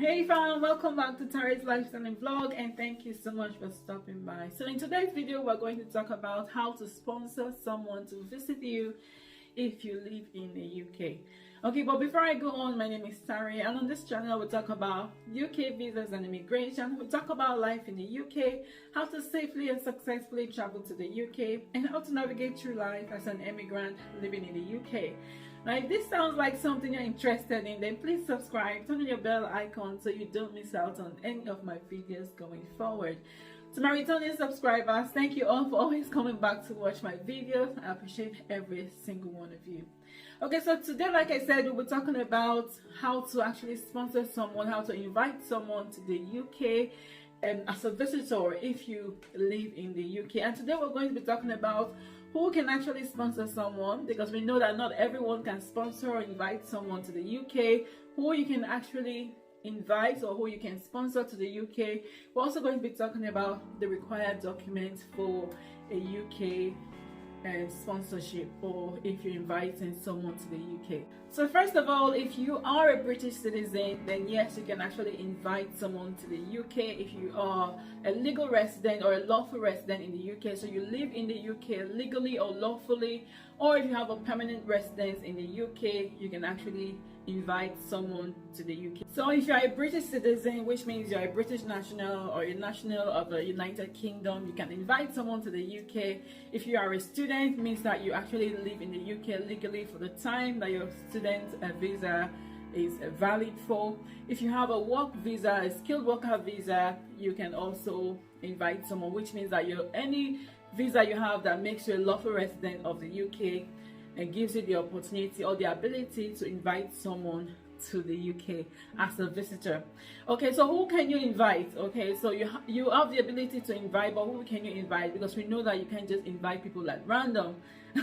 Hey fam, welcome back to Tara's Lifestyle Vlog, and thank you so much for stopping by. So in today's video we're going to talk about how to sponsor someone to visit you if you live in the UK. Okay, but before I go on, my name is Tari, and on this channel we talk about UK visas and immigration. We talk about life in the UK, how to safely and successfully travel to the UK, and how to navigate through life as an immigrant living in the UK. Now, if this sounds like something you're interested in, then please subscribe, turn on your bell icon so you don't miss out on any of my videos going forward. To my returning subscribers, thank you all for always coming back to watch my videos. I appreciate every single one of you. Okay, so today, like I said, we'll be talking about how to actually sponsor someone, how to invite someone to the UK as a visitor if you live in the UK. And today we're going to be talking about who can actually sponsor someone, because we know that not everyone can sponsor or invite someone to the UK, who you can actually invite or who you can sponsor to the UK. We're also going to be talking about the required documents for a UK sponsorship, or if you're inviting someone to the UK. So first of all, if you are a British citizen, then yes, you can actually invite someone to the UK. If you are a legal resident or a lawful resident in the UK, so you live in the UK legally or lawfully, or if you have a permanent residence in the UK, you can actually invite someone to the UK. So if you're a British citizen, which means you're a British national or a national of the United Kingdom, you can invite someone to the UK. If you are a student, it means that you actually live in the UK legally for the time that your student visa is valid for. If you have a work visa, a skilled worker visa, you can also invite someone, which means that any visa you have that makes you a lawful resident of the UK and gives you the opportunity or the ability to invite someone to the UK as a visitor. Okay, so who can you invite? Okay, so you have the ability to invite, but who can you invite? Because we know that you can't just invite people at random.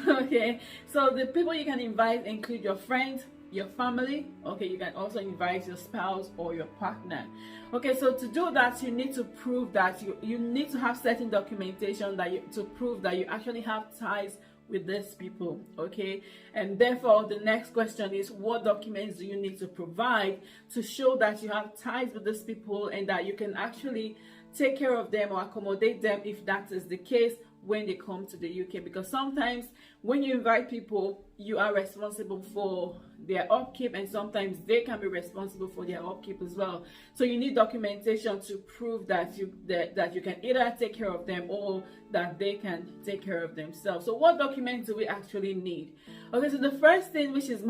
Okay, so the people you can invite include your friends, your family. Okay, you can also invite your spouse or your partner. Okay, so to do that, you need to prove that you need to have certain documentation to prove that you actually have ties with these people. Okay, and therefore the next question is, what documents do you need to provide to show that you have ties with these people and that you can actually take care of them or accommodate them if that is the case when they come to the UK? Because sometimes when you invite people, you are responsible for their upkeep, and sometimes they can be responsible for their upkeep as well. So you need documentation to prove that you can either take care of them or that they can take care of themselves. So what documents do we actually need? Okay, so the first thing, which is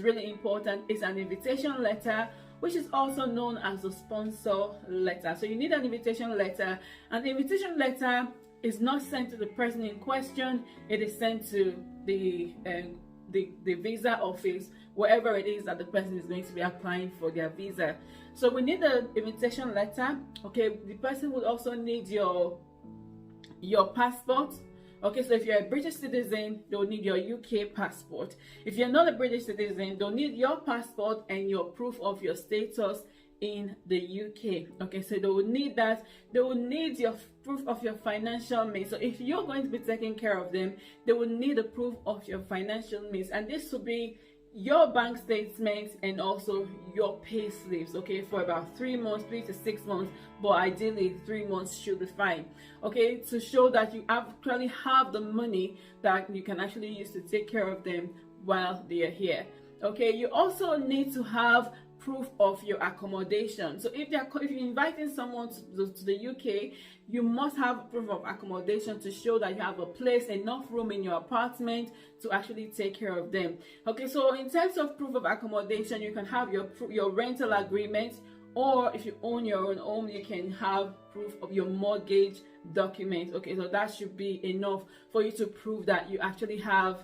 really important, is an invitation letter, which is also known as a sponsor letter. So you need an invitation letter, and the invitation letter is not sent to the person in question. It is sent to the visa office, wherever it is that the person is going to be applying for their visa. So we need the invitation letter. Okay, the person would also need your passport. Okay, so if you're a British citizen, they'll need your UK passport. If you're not a British citizen, they'll need your passport and your proof of your status in the UK. Okay, so they will need that. They will need your proof of your financial means. So if you're going to be taking care of them, they will need a proof of your financial means, and this will be your bank statements and also your pay slips. Okay, for about 3 months, 3 to 6 months, but ideally 3 months should be fine. Okay, to show that you actually have the money that you can actually use to take care of them while they are here. Okay, you also need to have proof of your accommodation. So if you're inviting someone to the UK, you must have proof of accommodation to show that you have a place, enough room in your apartment to actually take care of them. Okay, so in terms of proof of accommodation, you can have your rental agreement, or if you own your own home, you can have proof of your mortgage document. Okay, so that should be enough for you to prove that you actually have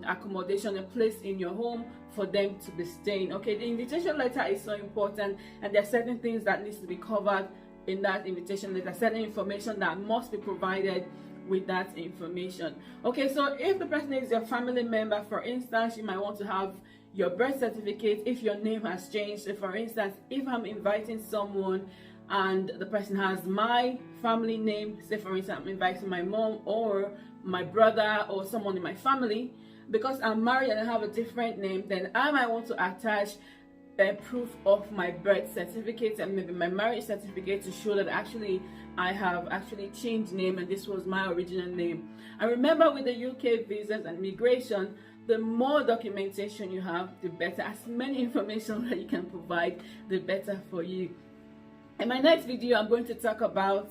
accommodation, a place in your home for them to be staying. Okay, the invitation letter is so important, and there are certain things that needs to be covered in that invitation letter, certain information that must be provided with that information. Okay, so if the person is your family member, for instance, you might want to have your birth certificate if your name has changed. So for instance, if I'm inviting someone and the person has my family name, say for instance I'm inviting my mom or my brother or someone in my family, because I'm married and I have a different name, then I might want to attach proof of my birth certificate and maybe my marriage certificate to show that actually I have actually changed name and this was my original name. And remember, with the UK visas and migration, the more documentation you have, the better. As many information that you can provide, the better for you. In my next video, I'm going to talk about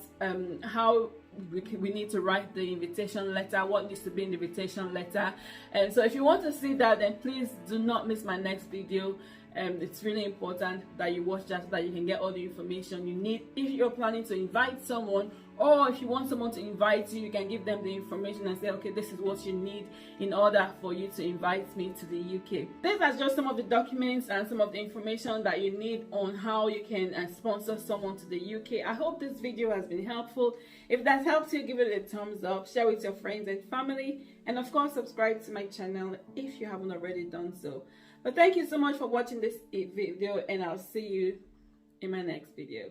how we need to write the invitation letter, what needs to be in the invitation letter. And so if you want to see that, then please do not miss my next video. It's really important that you watch that so that you can get all the information you need. If you're planning to invite someone, or if you want someone to invite you, you can give them the information and say, okay, this is what you need in order for you to invite me to the UK. These are just some of the documents and some of the information that you need on how you can sponsor someone to the UK. I hope this video has been helpful. If that helps you, give it a thumbs up, share with your friends and family, and of course subscribe to my channel if you haven't already done so. But thank you so much for watching this video, and I'll see you in my next video.